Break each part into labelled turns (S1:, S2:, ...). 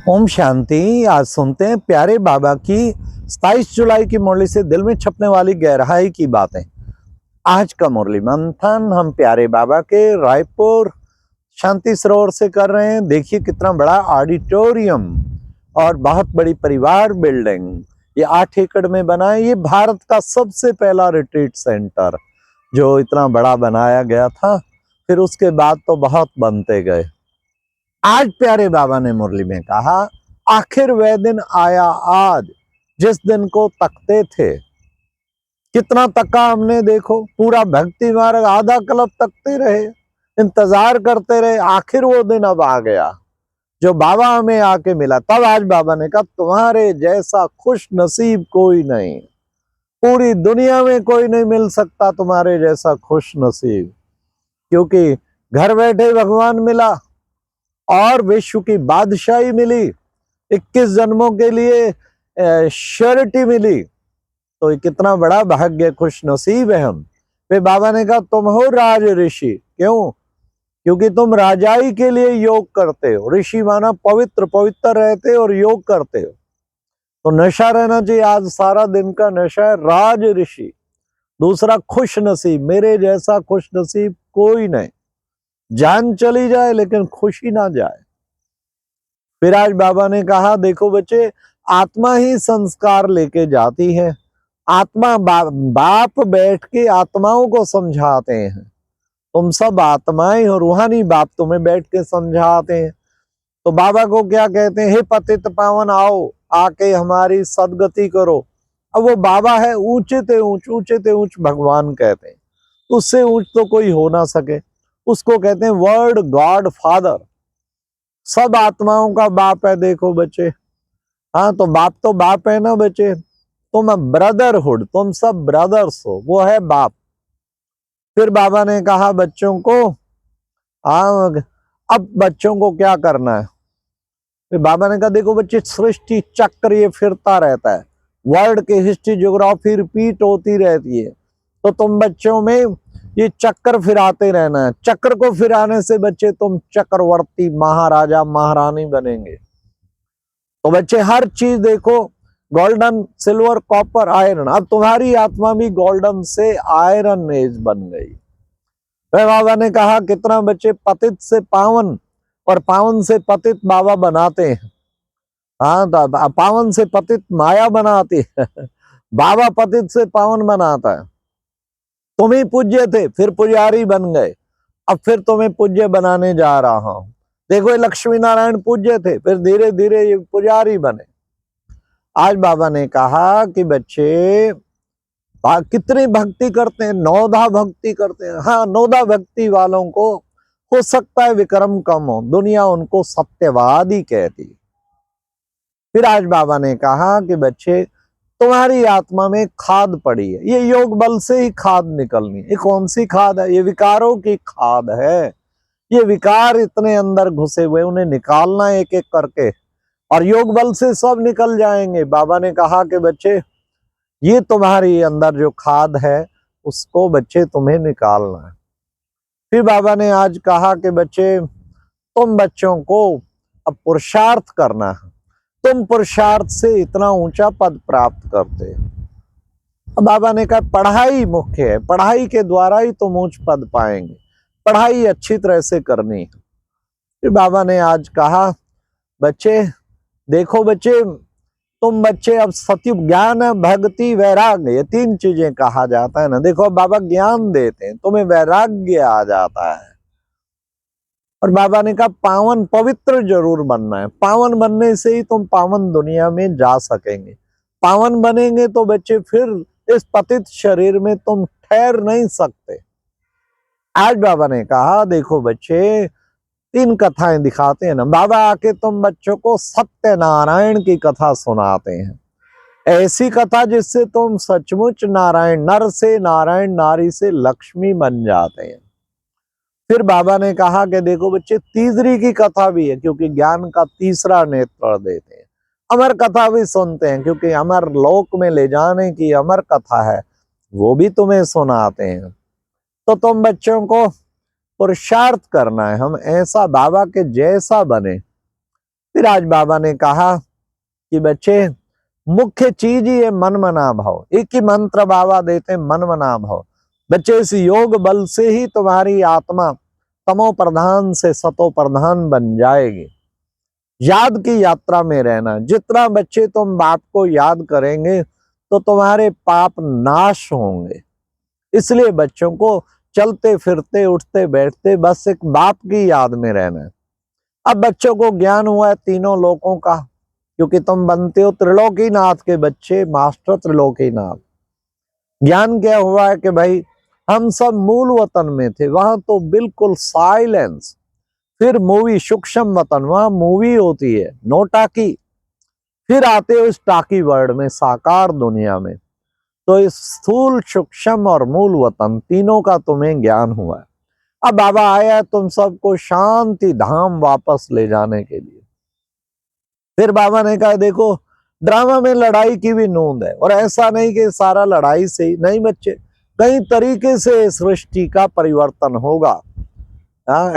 S1: ओम शांति। आज सुनते हैं प्यारे बाबा की 27 जुलाई की मुरली से दिल में छपने वाली गहराई की बातें। आज का मुरली मंथन हम प्यारे बाबा के रायपुर शांति सरोवर से कर रहे हैं। देखिए कितना बड़ा ऑडिटोरियम और बहुत बड़ी परिवार बिल्डिंग ये 8 एकड़ में बना है। ये भारत का सबसे पहला रिट्रीट सेंटर जो इतना बड़ा बनाया गया था। फिर उसके बाद तो बहुत बनते गए। आज प्यारे बाबा ने मुरली में कहा, आखिर वह दिन आया आज जिस दिन को तकते थे। कितना तका हमने, देखो पूरा भक्ति मार्ग आधा कल्प तकते रहे, इंतजार करते रहे। आखिर वो दिन अब आ गया जो बाबा हमें आके मिला। तब आज बाबा ने कहा, तुम्हारे जैसा खुश नसीब कोई नहीं, पूरी दुनिया में कोई नहीं मिल सकता तुम्हारे जैसा खुश नसीब। क्योंकि घर बैठे भगवान मिला और विश्व की बादशाही मिली, 21 जन्मों के लिए श्योरिटी मिली। तो ये कितना बड़ा भाग्य, खुश नसीब है हम। फिर बाबा ने कहा, तुम हो राज ऋषि। क्यों? क्योंकि तुम राजाई के लिए योग करते हो। ऋषि माना पवित्र, पवित्र रहते और योग करते हो। तो नशा रहना चाहिए। आज सारा दिन का नशा है राज ऋषि। दूसरा खुश नसीब, मेरे जैसा खुश नसीब कोई नहीं। जान चली जाए लेकिन खुशी ना जाए। फिर आज बाबा ने कहा, देखो बच्चे, आत्मा ही संस्कार लेके जाती है। आत्मा बाप बैठ के आत्माओं को समझाते हैं। तुम सब आत्माएं हो, रूहानी बाप तुम्हें बैठ के समझाते हैं। तो बाबा को क्या कहते हैं? हे पतित पावन, आओ आके हमारी सदगति करो। अब वो बाबा है ऊंचे ते ऊंच, ऊंचे ते ऊंच भगवान कहते हैं। उससे ऊंच तो कोई हो ना सके। उसको कहते हैं वर्ड गॉड फादर। सब आत्माओं का बाप है। देखो बच्चे, हाँ तो बाप है ना बच्चे। तुम ब्रदरहुड, तुम सब ब्रदर्स हो, वो है बाप। फिर बाबा ने कहा बच्चों को, हाँ अब बच्चों को क्या करना है? फिर बाबा ने कहा, देखो बच्चे, सृष्टि चक्र ये फिरता रहता है। वर्ल्ड की हिस्ट्री ज्योग्राफी रिपीट होती रहती है। तो तुम बच्चों में ये चक्कर फिराते रहना है। चक्र को फिराने से बच्चे तुम चक्रवर्ती, महाराजा, महारानी बनेंगे। तो बच्चे हर चीज देखो, गोल्डन, सिल्वर, कॉपर, आयरन। अब तुम्हारी आत्मा भी गोल्डन से आयरन एज बन गई। वह बाबा ने कहा, कितना बच्चे पतित से पावन और पावन से पतित बाबा बनाते हैं। हाँ तो पावन से पतित माया बनाती है, बाबा पतित से पावन बनाता है। तुम ही पूज्य थे, फिर पुजारी बन गए, अब फिर तुम्हें पूज्य बनाने जा रहा हूं। देखो ये लक्ष्मी नारायण पूज्य थे, फिर धीरे धीरे ये पुजारी बने। आज बाबा ने कहा कि बच्चे कितनी भक्ति करते हैं, नौधा भक्ति करते हैं। हाँ, नौधा भक्ति वालों को हो सकता है विक्रम कम हो, दुनिया उनको सत्यवादी कहती। फिर आज बाबा ने कहा कि बच्चे, तुम्हारी आत्मा में खाद पड़ी है। ये योग बल से ही खाद निकलनी है। ये कौन सी खाद है? ये विकारों की खाद है। ये विकार इतने अंदर घुसे हुए, उन्हें निकालना एक एक करके, और योग बल से सब निकल जाएंगे। बाबा ने कहा कि बच्चे, ये तुम्हारी अंदर जो खाद है उसको बच्चे तुम्हें निकालना है। फिर बाबा ने आज कहा कि बच्चे, तुम बच्चों को अब पुरुषार्थ करना है। तुम पुरुषार्थ से इतना ऊंचा पद प्राप्त करते हो। अब बाबा ने कहा, पढ़ाई मुख्य है, पढ़ाई के द्वारा ही तुम ऊंच पद पाएंगे। पढ़ाई अच्छी तरह से करनी है। फिर बाबा ने आज कहा, बच्चे देखो बच्चे, तुम बच्चे अब सत्युग, ज्ञान, भक्ति, वैराग्य, ये 3 चीजें कहा जाता है ना। देखो बाबा ज्ञान देते हैं, तुम्हें वैराग्य आ जाता है। और बाबा ने कहा, पावन पवित्र जरूर बनना है। पावन बनने से ही तुम पावन दुनिया में जा सकेंगे। पावन बनेंगे तो बच्चे फिर इस पतित शरीर में तुम ठहर नहीं सकते। आज बाबा ने कहा, देखो बच्चे, 3 कथाएं दिखाते हैं ना। बाबा आके तुम बच्चों को सत्यनारायण की कथा सुनाते हैं। ऐसी कथा जिससे तुम सचमुच नारायण, नर से नारायण, नारी से लक्ष्मी बन जाते हैं। फिर बाबा ने कहा कि देखो बच्चे, तीसरी की कथा भी है, क्योंकि ज्ञान का तीसरा नेत्र देते हैं। अमर कथा भी सुनते हैं, क्योंकि अमर लोक में ले जाने की अमर कथा है, वो भी तुम्हें सुनाते हैं। तो तुम बच्चों को पुरुषार्थ करना है, हम ऐसा बाबा के जैसा बने। फिर आज बाबा ने कहा कि बच्चे मुख्य चीज ही है मन मना भाव। एक ही मंत्र बाबा देते, मन मना भाव। बच्चे इस योग बल से ही तुम्हारी आत्मा तमो प्रधान से सतो प्रधान बन जाएगी। याद की यात्रा में रहना। जितना बच्चे तुम बाप को याद करेंगे तो तुम्हारे पाप नाश होंगे। इसलिए बच्चों को चलते फिरते उठते बैठते बस एक बाप की याद में रहना है। अब बच्चों को ज्ञान हुआ है तीनों लोकों का, क्योंकि तुम बनते हो त्रिलोकीनाथ के बच्चे, मास्टर त्रिलोकीनाथ। ज्ञान क्या हुआ है कि भाई हम सब मूल वतन में थे, वहां तो बिल्कुल साइलेंस। फिर मूवी सूक्ष्म वतन, वहां मूवी होती है, नो टाकी। फिर आते हो इस टाकी वर्ल्ड में, साकार दुनिया में। तो इस स्थूल सूक्ष्म और मूल वतन तीनों का तुम्हें ज्ञान हुआ है। अब बाबा आया है तुम सबको शांति धाम वापस ले जाने के लिए। फिर बाबा ने कहा देखो ड्रामा में लड़ाई की भी नूंद है, और ऐसा नहीं कि सारा लड़ाई से ही नहीं बच्चे, कई तरीके से सृष्टि का परिवर्तन होगा।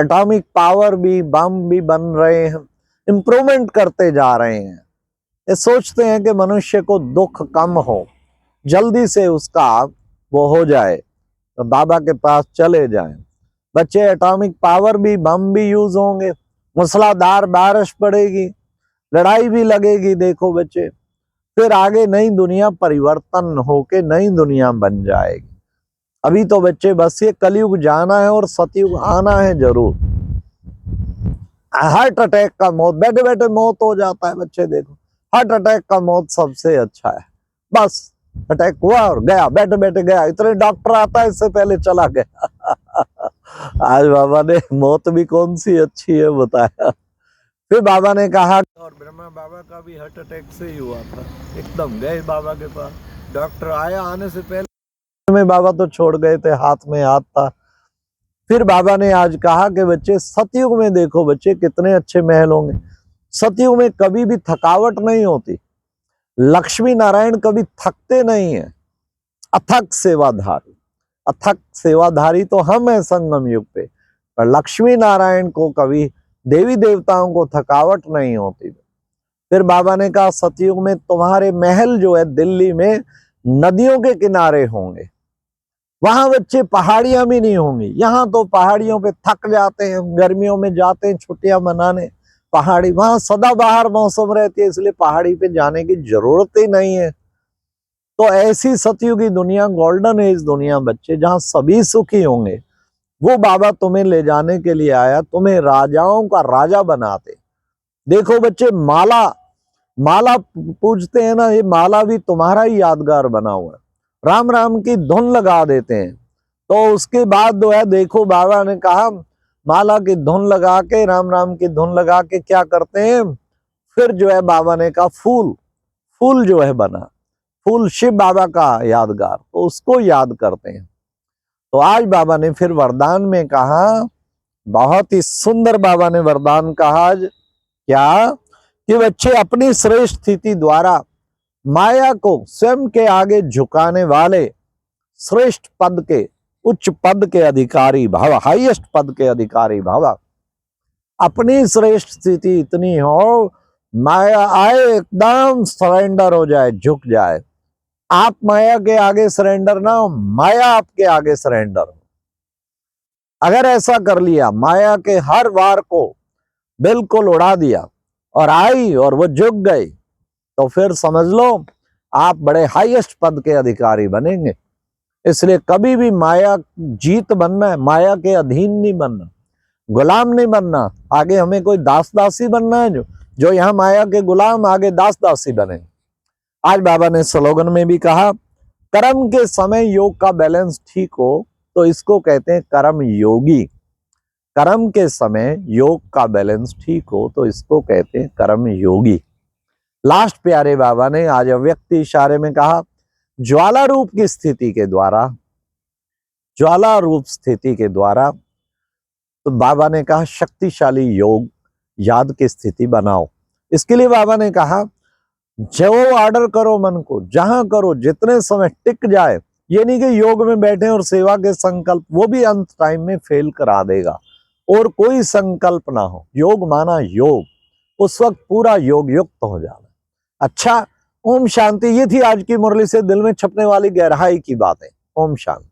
S1: एटॉमिक पावर भी, बम भी बन रहे हैं, इंप्रूवमेंट करते जा रहे हैं। ये सोचते हैं कि मनुष्य को दुख कम हो, जल्दी से उसका वो हो जाए, तो बाबा के पास चले जाएं। बच्चे एटॉमिक पावर भी, बम भी यूज होंगे, मूसलाधार बारिश पड़ेगी, लड़ाई भी लगेगी। देखो बच्चे, फिर आगे नई दुनिया परिवर्तन होके नई दुनिया बन जाएगी। अभी तो बच्चे बस ये कलयुग जाना है और सतयुग आना है जरूर। हार्ट अटैक का मौत, बैठे बैठे मौत हो जाता है बच्चे। देखो हार्ट अटैक का मौत सबसे अच्छा है। बस अटैक हुआ और गया, बैठे बैठे गया। इतने डॉक्टर आता है, इससे पहले चला गया। आज बाबा ने मौत भी कौन सी अच्छी है बताया। फिर बाबा ने कहा, और ब्रह्मा बाबा का भी हार्ट अटैक से ही हुआ था। एकदम गए बाबा के पास, डॉक्टर आया, आने से पहले में बाबा तो छोड़ गए थे, हाथ में हाथ था। फिर बाबा ने आज कहा कि बच्चे सतयुग में देखो बच्चे कितने अच्छे महल होंगे। सतयुग में कभी भी थकावट नहीं होती, लक्ष्मी नारायण कभी थकते नहीं है। अथक सेवाधारी, अथक सेवाधारी तो हम हैं संगम युग पे, पर लक्ष्मी नारायण को कभी, देवी देवताओं को थकावट नहीं होती। फिर बाबा ने कहा सतयुग में तुम्हारे महल जो है दिल्ली में नदियों के किनारे होंगे। वहां बच्चे पहाड़ियां भी नहीं होंगी। यहाँ तो पहाड़ियों पे थक जाते हैं, गर्मियों में जाते हैं छुट्टियां मनाने पहाड़ी, वहां सदाबहार मौसम रहती है, इसलिए पहाड़ी पे जाने की जरूरत ही नहीं है। तो ऐसी सतयुगी दुनिया, गोल्डन एज दुनिया बच्चे, जहां सभी सुखी होंगे, वो बाबा तुम्हें ले जाने के लिए आया, तुम्हें राजाओं का राजा बनाते। देखो बच्चे माला, माला पूजते हैं ना, ये माला भी तुम्हारा ही यादगार बना हुआ है। राम राम की धुन लगा देते हैं, तो उसके बाद जो है देखो बाबा ने कहा माला की धुन लगा के, राम राम की धुन लगा के क्या करते हैं, फिर जो है बाबा ने कहा फूल, फूल जो है बना, फूल शिव बाबा का यादगार, तो उसको याद करते हैं। तो आज बाबा ने फिर वरदान में कहा, बहुत ही सुंदर बाबा ने वरदान कहा आज, क्या कि बच्चे अपनी श्रेष्ठ स्थिति द्वारा माया को स्वयं के आगे झुकाने वाले श्रेष्ठ पद के, उच्च पद के अधिकारी भाव, हाईएस्ट पद के अधिकारी भाव। अपनी श्रेष्ठ स्थिति इतनी हो, माया आए एकदम सरेंडर हो जाए, झुक जाए। आप माया के आगे सरेंडर ना हो, माया आपके आगे सरेंडर हो। अगर ऐसा कर लिया, माया के हर वार को बिल्कुल उड़ा दिया और आई और वो झुक गई, तो फिर समझ लो आप बड़े हाईएस्ट पद के अधिकारी बनेंगे। इसलिए कभी भी माया जीत बनना है, माया के अधीन नहीं बनना, गुलाम नहीं बनना। आगे हमें कोई दास दासी बनना है, जो यहाँ माया के गुलाम आगे दास दासी बने। आज बाबा ने स्लोगन में भी कहा, कर्म के समय योग का बैलेंस ठीक हो तो इसको कहते हैं कर्म योगी। कर्म के समय योग का बैलेंस ठीक हो तो इसको कहते हैं कर्म योगी। लास्ट प्यारे बाबा ने आज अव्यक्त इशारे में कहा, ज्वाला रूप की स्थिति के द्वारा, ज्वाला रूप स्थिति के द्वारा, तो बाबा ने कहा शक्तिशाली योग याद की स्थिति बनाओ। इसके लिए बाबा ने कहा जो ऑर्डर करो मन को, जहां करो, जितने समय टिक जाए। ये नहीं कि योग में बैठे और सेवा के संकल्प, वो भी अंत टाइम में फेल करा देगा। और कोई संकल्प ना हो, योग माना योग, उस वक्त पूरा योग युक्त हो जाना। अच्छा, ओम शांति। ये थी आज की मुरली से दिल में छपने वाली गहराई की बातें। ओम शांति।